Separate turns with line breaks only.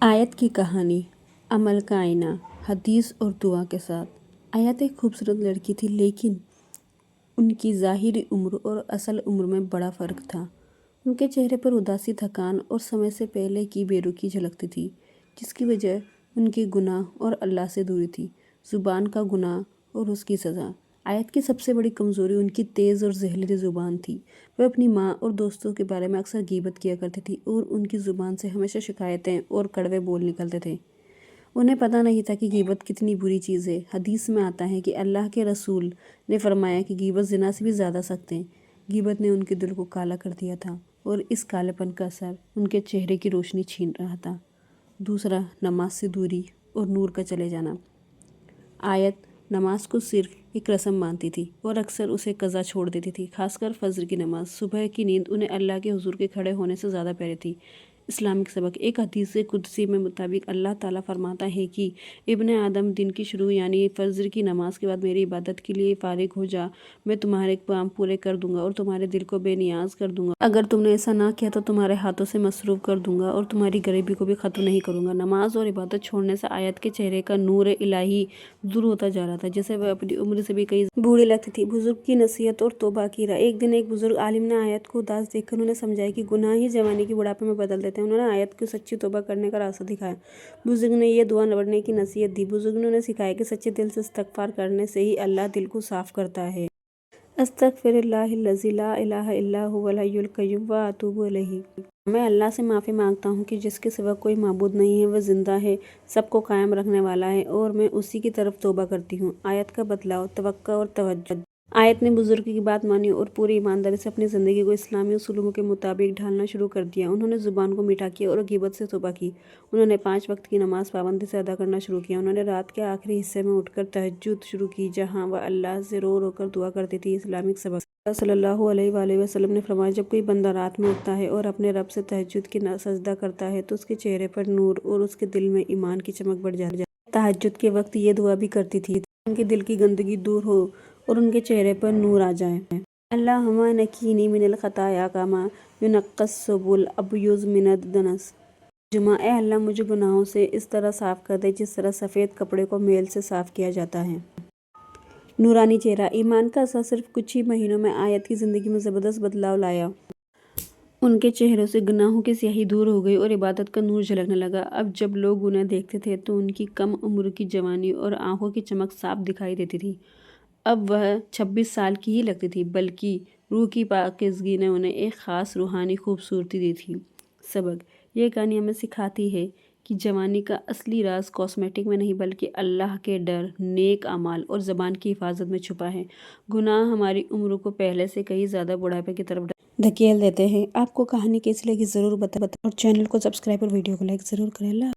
आयत की कहानी। अमल का आईना, हदीस और दुआ के साथ। आयत एक खूबसूरत लड़की थी, लेकिन उनकी ज़ाहिरी उम्र और असल उम्र में बड़ा फ़र्क था। उनके चेहरे पर उदासी, थकान और समय से पहले की बेरुखी झलकती थी, जिसकी वजह उनके गुनाह और अल्लाह से दूरी थी। ज़ुबान का गुनाह और उसकी सज़ा। आयत की सबसे बड़ी कमज़ोरी उनकी तेज़ और जहरीली ज़ुबान थी। वह अपनी माँ और दोस्तों के बारे में अक्सर गीबत किया करती थी और उनकी ज़ुबान से हमेशा शिकायतें और कड़वे बोल निकलते थे। उन्हें पता नहीं था कि गीबत कितनी बुरी चीज़ है। हदीस में आता है कि अल्लाह के रसूल ने फरमाया कि गीबत ज़िना से भी ज़्यादा सख्त है। गीबत ने उनके दिल को काला कर दिया था और इस कालेपन का असर उनके चेहरे की रोशनी छीन रहा था। दूसरा, नमाज से दूरी और नूर का चले जाना। आयत नमाज को सिर्फ एक रस्म मानती थी और अक्सर उसे कज़ा छोड़ देती थी, खासकर फजर की नमाज। सुबह की नींद उन्हें अल्लाह के हुजूर के खड़े होने से ज़्यादा प्यारी थी। इस्लामिक सबक। एक हदीस कुदसी में मुताबिक अल्लाह ताला फरमाता है कि इब्ने आदम, दिन की शुरू यानी फजर की नमाज के बाद मेरी इबादत के लिए फारिग हो जा। मैं तुम्हारे काम पूरे कर दूंगा और तुम्हारे दिल को बेनियाज कर दूंगा। अगर तुमने ऐसा ना किया तो तुम्हारे हाथों से मसरूफ कर दूंगा और तुम्हारी गरीबी को भी ख़त्म नहीं करूंगा। नमाज और इबादत छोड़ने से आयत के चेहरे का नूर इलाही दूर होता जा रहा था, जैसे वह अपनी उम्र से भी कई बूढ़ी लगती थी। बुजुर्ग की नसीहत और तौबा की राह। एक दिन एक बुजुर्ग आलिम ने आयत को उदास देखकर उन्हें समझाया कि गुनाह ही जवानी की बुढ़ापे में बदल देते हैं। उन्होंने आयत को सच्ची तौबा करने का रास्ता दिखाया। बुजुर्ग ने यह दुआ पढ़ने की नसीहत दी। बुजुर्ग ने उन्हें सिखाया कि सच्चे दिल से इस्तगफार करने से ही अल्लाह दिल को साफ करता है। अस्तगफिरुल्लाहिल्लज़ी ला इलाहा इल्ला हुवल हय्युल क़य्यूम व अतूबु इलैहि। मैं अल्लाह से माफ़ी मांगता हूँ कि जिसके सिवा कोई माबूद नहीं है, वह ज़िंदा है, सबको कायम रखने वाला है और मैं उसी की तरफ तौबा करती हूँ। आयत का बदलाव, तवक्को और तवज्जुह। आयत ने बुजुर्ग की बात मानी और पूरी ईमानदारी से अपनी ज़िंदगी को इस्लामी उसूलों के मुताबिक ढालना शुरू कर दिया। उन्होंने ज़ुबान को मीठा किया और गीबत से तौबा की। उन्होंने 5 वक्त की नमाज पाबंदी से अदा करना शुरू किया। उन्होंने रात के आखिरी हिस्से में उठकर तहज्जुद शुरू की, जहाँ वह अल्लाह से रो रो कर दुआ करती थी। इस्लामिक सबक। सल्लल्लाहु अलैहि वसल्लम ने फरमाया, जब कोई बंदा रात में उठता है और अपने रब से तहज्जुद की सजदा करता है तो उसके चेहरे पर नूर और उसके दिल में ईमान की चमक बढ़ जाती है। तहज्जुद के वक्त ये दुआ भी करती थी, उनके दिल की गंदगी दूर हो और उनके चेहरे पर नूर आ जाए। अल्लाहुम्मा नक्कीनी मिनल खताया कमा युनक्कस सुबुल अबयुज़ मिनद दनस। जुमा। ए अल्लाह, मुझे गुनाहों से इस तरह साफ़ कर दे जिस तरह सफ़ेद कपड़े को मेल से साफ़ किया जाता है। नूरानी चेहरा। ईमान का असर सिर्फ कुछ ही महीनों में आयत की ज़िंदगी में ज़बरदस्त बदलाव लाया। उनके चेहरों से गुनाहों की स्याही दूर हो गई और इबादत का नूर झलकने लगा। अब जब लोग उन्हें देखते थे तो उनकी कम उम्र की जवानी और आंखों की चमक साफ दिखाई देती थी। अब वह 26 साल की ही लगती थी, बल्कि रूह की पाकीज़गी ने उन्हें एक ख़ास रूहानी खूबसूरती दी थी। सबक। यह कहानी हमें सिखाती है कि जवानी का असली राज कॉस्मेटिक में नहीं, बल्कि अल्लाह के डर, नेक अमाल और ज़बान की हिफाजत में छुपा है। गुनाह हमारी उम्र को पहले से कहीं ज़्यादा बुढ़ापे की तरफ धकेल देते हैं। आपको कहानी कैसी लगी ज़रूर बताएं और चैनल को सब्सक्राइब और वीडियो को लाइक ज़रूर करें। अल्लाह।